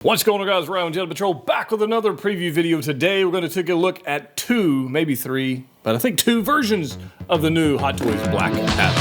What's going on, guys? Ryan, Jedha Patrol, back with another preview video. Today we're going to take a look at two, maybe three, but I think two versions of the new Hot Toys Black Adam.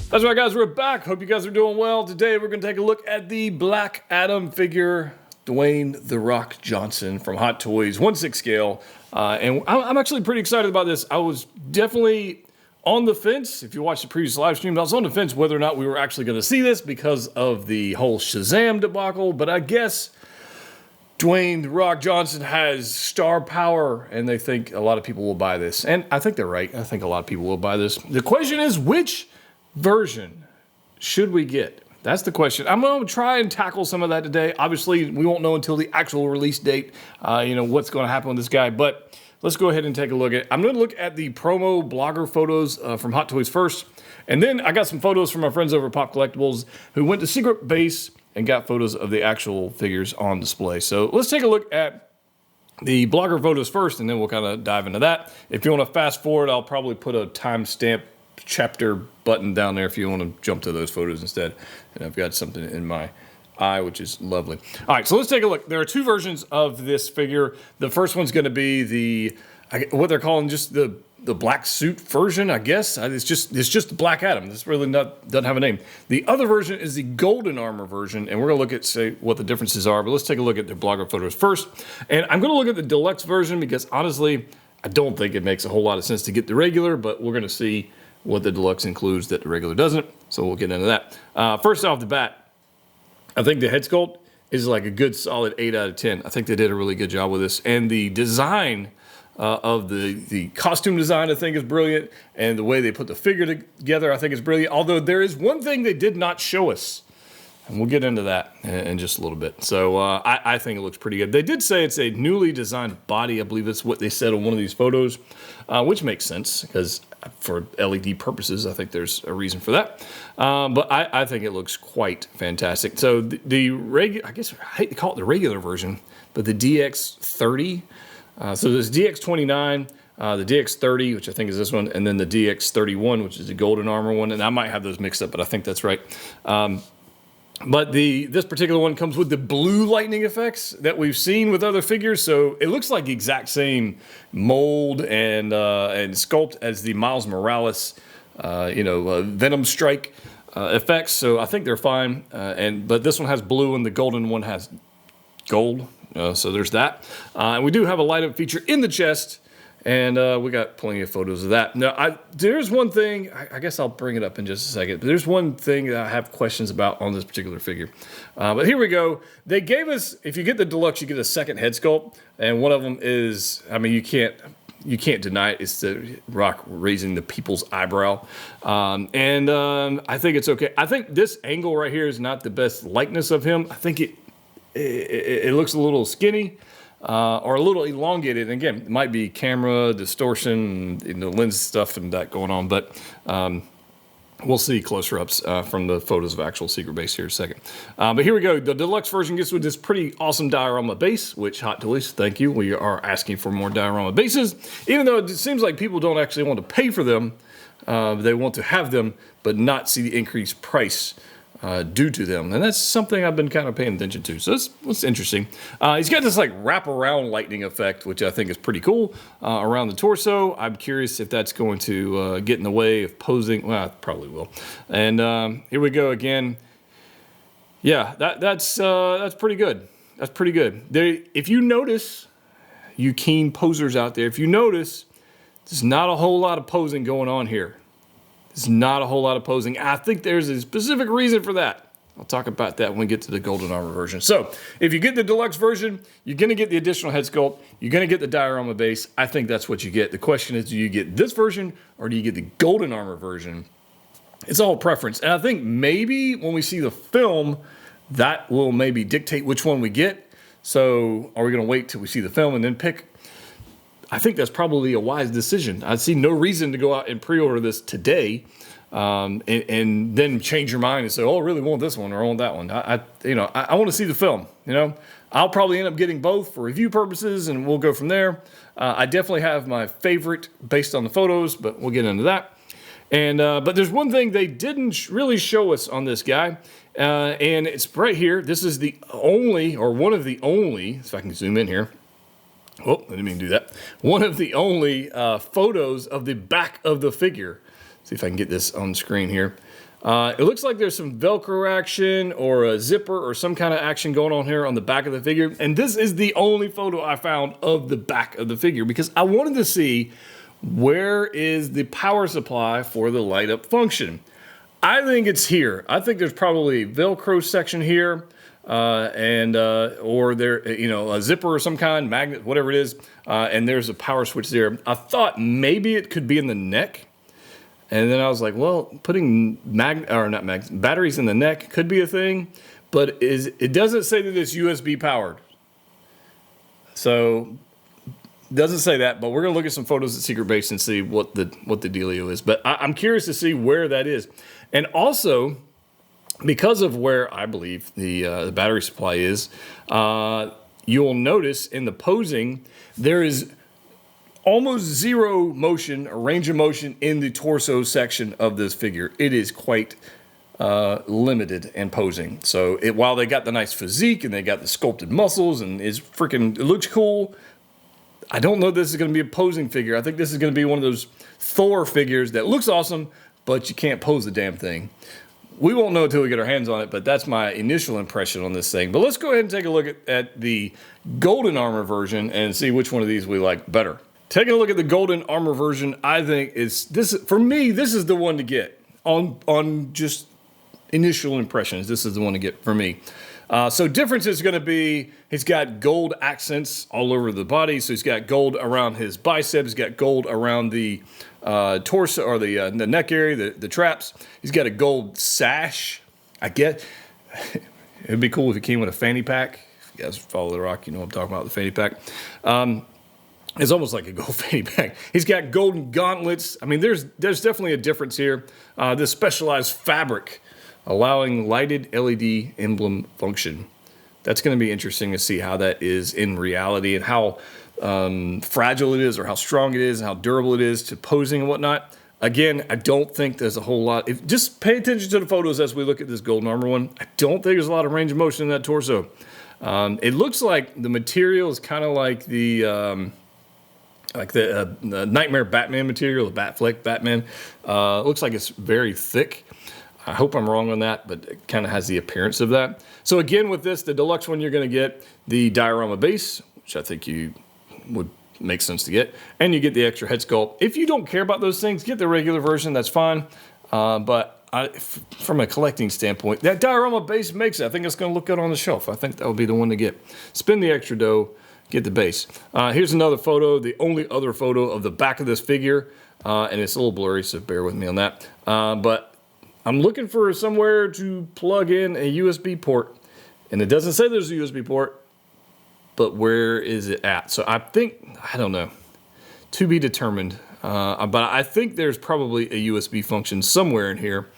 That's right, guys, we're back. Hope you guys are doing well. Today we're going to take a look at the Black Adam figure, Dwayne "The Rock" Johnson from Hot Toys, 1/6 scale. And I'm actually pretty excited about this. I was definitely on the fence. If you watched the previous live stream, I was on the fence whether or not we were actually going to see this because of the whole Shazam debacle. But I guess Dwayne "The Rock" Johnson has star power, and they think a lot of people will buy this. And I think they're right. I think a lot of people will buy this. The question is, which version should we get? That's the question. I'm going to try and tackle some of that today. Obviously, we won't know until the actual release date, what's going to happen with this guy. But let's go ahead and take a look at it. I'm going to look at the promo blogger photos from Hot Toys first. And then I got some photos from my friends over at Pop Collectibles who went to Secret Base and got photos of the actual figures on display. So let's take a look at the blogger photos first, and then we'll kind of dive into that. If you want to fast forward, I'll probably put a timestamp chapter button down there if you want to jump to those photos instead. And I've got something in my eye, which is lovely. All right, so let's take a look. There are two versions of this figure. The first one's going to be what they're calling just the black suit version, I guess. It's just Black Adam. This really doesn't have a name. The other version is the golden armor version, and we're going to look at what the differences are. But let's take a look at the blogger photos first. And I'm going to look at the deluxe version because honestly, I don't think it makes a whole lot of sense to get the regular, but we're going to see what the deluxe includes that the regular doesn't. So we'll get into that. First off the bat, I think the head sculpt is like a good solid 8 out of 10. I think they did a really good job with this. And the design of the costume design, I think, is brilliant. And the way they put the figure together, I think, is brilliant. Although there is one thing they did not show us. And we'll get into that in just a little bit. So I think it looks pretty good. They did say it's a newly designed body. I believe that's what they said on one of these photos, which makes sense because for LED purposes, I think there's a reason for that. But I think it looks quite fantastic. So the regular, I guess I hate to call it the regular version, but the DX30. So there's DX29, the DX30, which I think is this one, and then the DX31, which is the golden armor one. And I might have those mixed up, but I think that's right. But this particular one comes with the blue lightning effects that we've seen with other figures. So it looks like the exact same mold and sculpt as the Miles Morales, Venom Strike effects. So I think they're fine. But this one has blue and the golden one has gold. So there's that. And we do have a light up feature in the chest. And we got plenty of photos of that. Now, there's one thing, I guess I'll bring it up in just a second, but there's one thing that I have questions about on this particular figure. But here we go. They gave us, if you get the deluxe, you get a second head sculpt, and one of them is, I mean, you can't deny it. It's the Rock raising the people's eyebrow. I think it's okay. I think this angle right here is not the best likeness of him. I think it looks a little skinny. Or a little elongated. And again, it might be camera distortion, lens stuff and that going on, but we'll see closer ups from the photos of actual Secret Base here in a second. But here we go. The deluxe version gets with this pretty awesome diorama base, which Hot Toys, thank you. We are asking for more diorama bases, even though it seems like people don't actually want to pay for them. They want to have them, but not see the increased price due to them. And that's something I've been kind of paying attention to. So that's interesting. He's got this like wraparound lightning effect, which I think is pretty cool around the torso. I'm curious if that's going to get in the way of posing. Well, it probably will. And here we go again. Yeah, that's pretty good. That's pretty good. If you notice, you keen posers out there, if you notice, there's not a whole lot of posing going on here. There's not a whole lot of posing. I think there's a specific reason for that. I'll talk about that when we get to the golden armor version. So if you get the deluxe version, you're going to get the additional head sculpt. You're going to get the diorama base. I think that's what you get. The question is, do you get this version or do you get the golden armor version? It's all preference. And I think maybe when we see the film, that will maybe dictate which one we get. So are we going to wait till we see the film and then pick? I think that's probably a wise decision. I see no reason to go out and pre-order this today and then change your mind and say, oh, I really want this one or I want that one. I want to see the film. I'll probably end up getting both for review purposes, and we'll go from there. I definitely have my favorite based on the photos, but we'll get into that. And but there's one thing they didn't really show us on this guy, and it's right here. This is the only, or one of the only, if I can zoom in here. Oh, I didn't mean to do that. One of the only photos of the back of the figure. See if I can get this on screen here. It looks like there's some Velcro action or a zipper or some kind of action going on here on the back of the figure. And this is the only photo I found of the back of the figure because I wanted to see where is the power supply for the light up function. I think it's here. I think there's probably a Velcro section here or there, a zipper or some kind, magnet, whatever it is. And there's a power switch there. I thought maybe it could be in the neck. And then I was like, well, putting batteries in the neck could be a thing, but it doesn't say that it's USB powered. So it doesn't say that, but we're gonna look at some photos at Secret Base and see what the dealio is. But I'm curious to see where that is. And also, because of where I believe the battery supply is, you'll notice in the posing, there is almost zero motion or range of motion in the torso section of this figure. It is quite limited and posing. So while they got the nice physique and they got the sculpted muscles and it looks cool, I don't know if this is going to be a posing figure. I think this is going to be one of those Thor figures that looks awesome, but you can't pose the damn thing. We won't know until we get our hands on it, but that's my initial impression on this thing. But let's go ahead and take a look at the golden armor version and see which one of these we like better. Taking a look at the golden armor version, I think for me, this is the one to get on just initial impressions. This is the one to get for me. So difference is going to be, he's got gold accents all over the body. So he's got gold around his biceps. He's got gold around the torso or the neck area, the traps. He's got a gold sash. I get it'd be cool if he came with a fanny pack. If you guys follow The Rock, you know what I'm talking about, the fanny pack. It's almost like a gold fanny pack. He's got golden gauntlets. I mean, there's definitely a difference here. This specialized fabric allowing lighted LED emblem function. That's going to be interesting to see how that is in reality and how fragile it is or how strong it is and how durable it is to posing and whatnot. Again, I don't think there's a whole lot. Just pay attention to the photos as we look at this golden armor one. I don't think there's a lot of range of motion in that torso. It looks like the material is kind of like the Nightmare Batman material, the Batfleck Batman. Looks like it's very thick. I hope I'm wrong on that, but it kind of has the appearance of that. So again, with this, the deluxe one, you're going to get the diorama base, which I think you would make sense to get, and you get the extra head sculpt. If you don't care about those things, get the regular version. That's fine. But from a collecting standpoint, that diorama base makes it. I think it's going to look good on the shelf. I think that would be the one to get. Spend the extra dough. Get the base. Here's another photo, the only other photo of the back of this figure, and it's a little blurry, so bear with me on that. But I'm looking for somewhere to plug in a USB port, and it doesn't say there's a USB port, but where is it at? So I don't know, to be determined, but I think there's probably a USB function somewhere in here.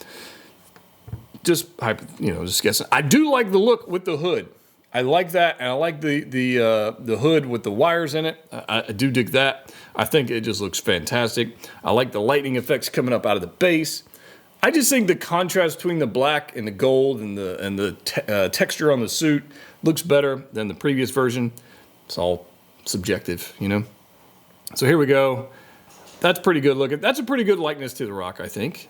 Just guessing. I do like the look with the hood. I like that, and I like the hood with the wires in it. I do dig that. I think it just looks fantastic. I like the lightning effects coming up out of the base. I just think the contrast between the black and the gold and the texture on the suit looks better than the previous version. It's all subjective, So here we go. That's pretty good looking. That's a pretty good likeness to The Rock, I think.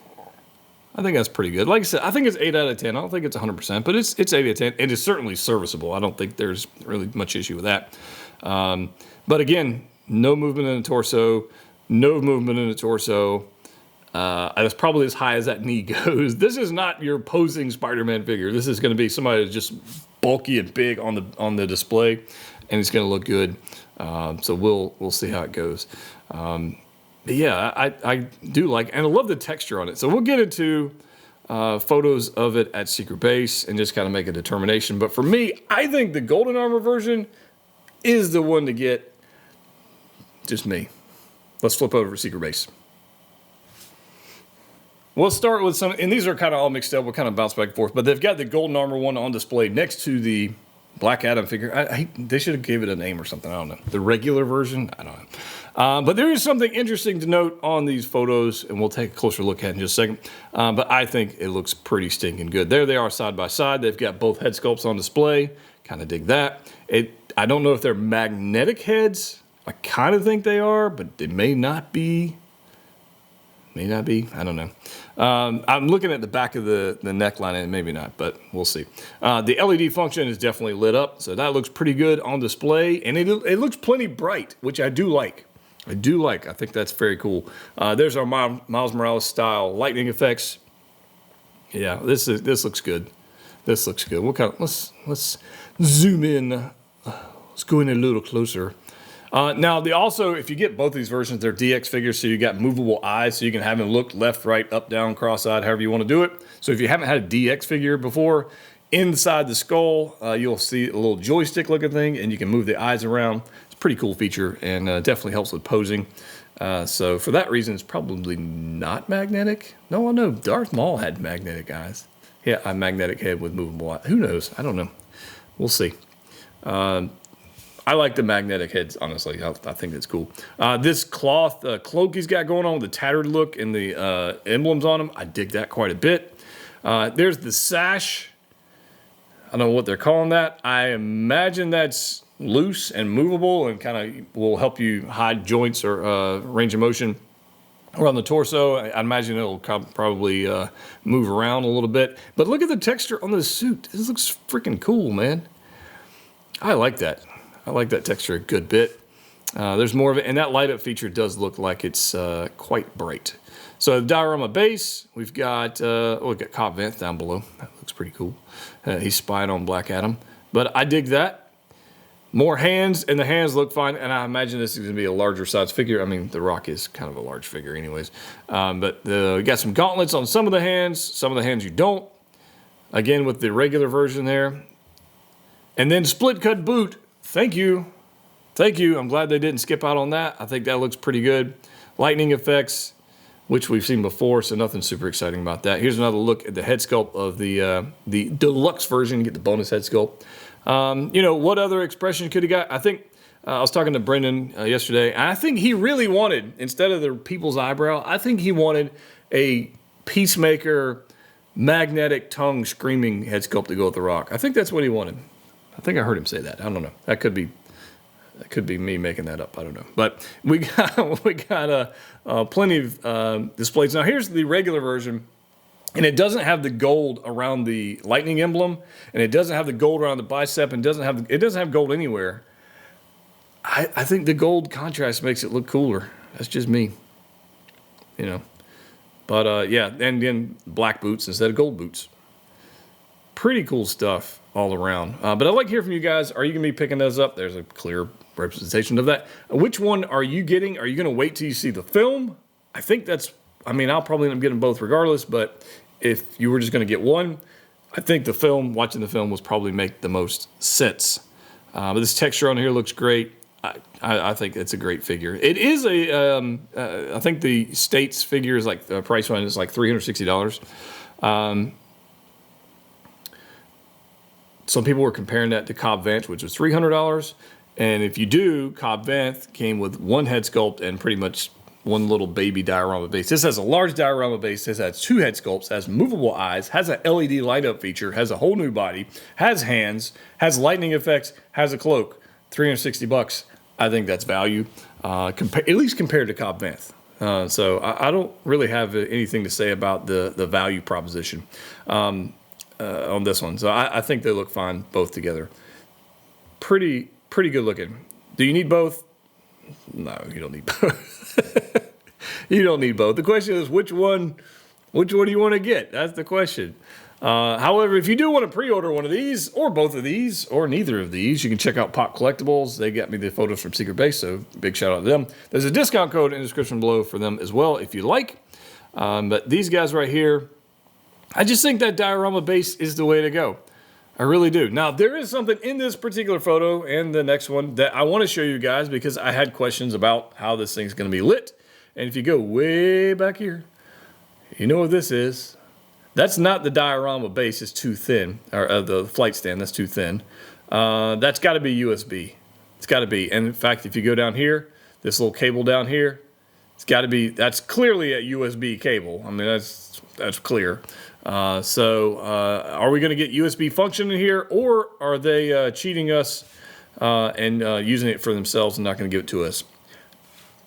I think that's pretty good. Like I said, I think it's 8 out of 10. I don't think it's 100%, but it's 8 out of 10. And it's certainly serviceable. I don't think there's really much issue with that. But again, no movement in the torso. No movement in the torso. That's probably as high as that knee goes. This is not your posing Spider-Man figure. This is going to be somebody that's just bulky and big on the display, and it's going to look good. So we'll see how it goes. But yeah, I do like, and I love the texture on it. So we'll get into photos of it at Secret Base and just kind of make a determination. But for me, I think the golden armor version is the one to get. Just me. Let's flip over to Secret Base. We'll start with some, and these are kind of all mixed up. We'll kind of bounce back and forth, but they've got the golden armor one on display next to the Black Adam figure. They should have gave it a name or something. I don't know. The regular version? I don't know. But there is something interesting to note on these photos, and we'll take a closer look at it in just a second. But I think it looks pretty stinking good. There they are side by side. They've got both head sculpts on display. Kind of dig that. I don't know if they're magnetic heads. I kind of think they are, but they may not be. May not be. I don't know. I'm looking at the back of the neckline, and maybe not, but we'll see. The LED function is definitely lit up, so that looks pretty good on display, and it looks plenty bright, which I do like. I think that's very cool. There's our Miles Morales style lightning effects. Yeah, this looks good. This looks good. Let's zoom in. Let's go in a little closer. Now, also, if you get both these versions, they're DX figures, so you got movable eyes, so you can have them look left, right, up, down, cross-eyed, however you want to do it. So if you haven't had a DX figure before, inside the skull, you'll see a little joystick-looking thing, and you can move the eyes around. It's a pretty cool feature, and definitely helps with posing. So for that reason, it's probably not magnetic. No, I know Darth Maul had magnetic eyes. Yeah, a magnetic head with movable eyes. Who knows? I don't know. We'll see. I like the magnetic heads, honestly. I think that's cool. This cloth cloak he's got going on with the tattered look and the emblems on him, I dig that quite a bit. There's the sash. I don't know what they're calling that. I imagine that's loose and movable and kind of will help you hide joints or range of motion around the torso. I imagine it'll probably move around a little bit. But look at the texture on this suit. This looks freaking cool, man. I like that. I like that texture a good bit. There's more of it, and that light up feature does look like it's quite bright. So the diorama base, we've got Cobb Vanth down below. That looks pretty cool. He's spying on Black Adam, but I dig that. More hands, and the hands look fine, and I imagine this is going to be a larger size figure. I mean, The Rock is kind of a large figure anyways. But we got some gauntlets on some of the hands you don't. Again, with the regular version there. And then split cut boot. Thank you. I'm glad they didn't skip out on that. I think that looks pretty good. Lightning effects, which we've seen before, so nothing super exciting about that. Here's another look at the head sculpt of the deluxe version. You get the bonus head sculpt. What other expression could he got? I think I was talking to Brendan yesterday, and I think he really wanted, instead of the people's eyebrow, I think he wanted a Peacemaker magnetic tongue screaming head sculpt to go with The Rock. I think that's what he wanted. I think I heard him say that. I don't know. That could be me making that up. I don't know. But we got plenty of displays. Now here's the regular version, and it doesn't have the gold around the lightning emblem, and it doesn't have the gold around the bicep, and it doesn't have gold anywhere. I think the gold contrast makes it look cooler. That's just me, But yeah, and then black boots instead of gold boots. Pretty cool stuff all around. But I'd like to hear from you guys. Are you going to be picking those up? There's a clear representation of that. Which one are you getting? Are you going to wait till you see the film? I think I'll probably end up getting both regardless, but if you were just going to get one, I think watching the film would probably make the most sense. But this texture on here looks great. I think it's a great figure. It is I think the States figure is like, the price one is like $360. Some people were comparing that to Cobb Vanth, which was $300. And if you do, Cobb Vanth came with one head sculpt and pretty much one little baby diorama base. This has a large diorama base. This has two head sculpts, has movable eyes, has a LED light up feature, has a whole new body, has hands, has lightning effects, has a cloak. $360. I think that's value, at least compared to Cobb Vanth. So I don't really have anything to say about the value proposition. On this one. So I think they look fine both together. Pretty good looking. Do you need both? No, you don't need both. You don't need both. The question is which one do you want to get? That's the question. However, if you do want to pre-order one of these, or both of these, or neither of these, you can check out Pop Collectibles. They got me the photos from Secret Base, so big shout out to them. There's a discount code in the description below for them as well if you like. But these guys right here, I just think that diorama base is the way to go. I really do. Now, there is something in this particular photo and the next one that I want to show you guys because I had questions about how this thing's going to be lit. And if you go way back here, You know what this is? That's not the diorama base. It's too thin. Or the flight stand, that's too thin. That's got to be USB. It's got to be. And in fact, if you go down here, this little cable down here, it's got to be, that's clearly a USB cable. I mean, that's clear. So are we going to get USB function in here, or are they cheating us and using it for themselves and not going to give it to us?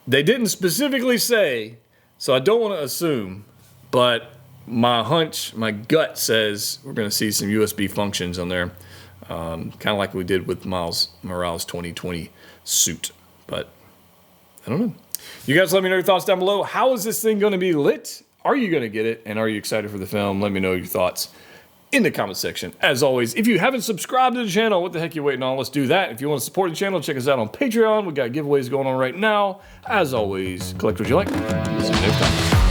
They didn't specifically say, so I don't want to assume, but my hunch, my gut says we're going to see some USB functions on there, kind of like we did with Miles Morales' 2020 suit. But I don't know. You guys let me know your thoughts down below. How is this thing going to be lit? Are you going to get it? And are you excited for the film? Let me know your thoughts in the comment section. As always, if you haven't subscribed to the channel, what the heck are you waiting on? Let's do that. If you want to support the channel, check us out on Patreon. We got giveaways going on right now. As always, collect what you like. See you next time.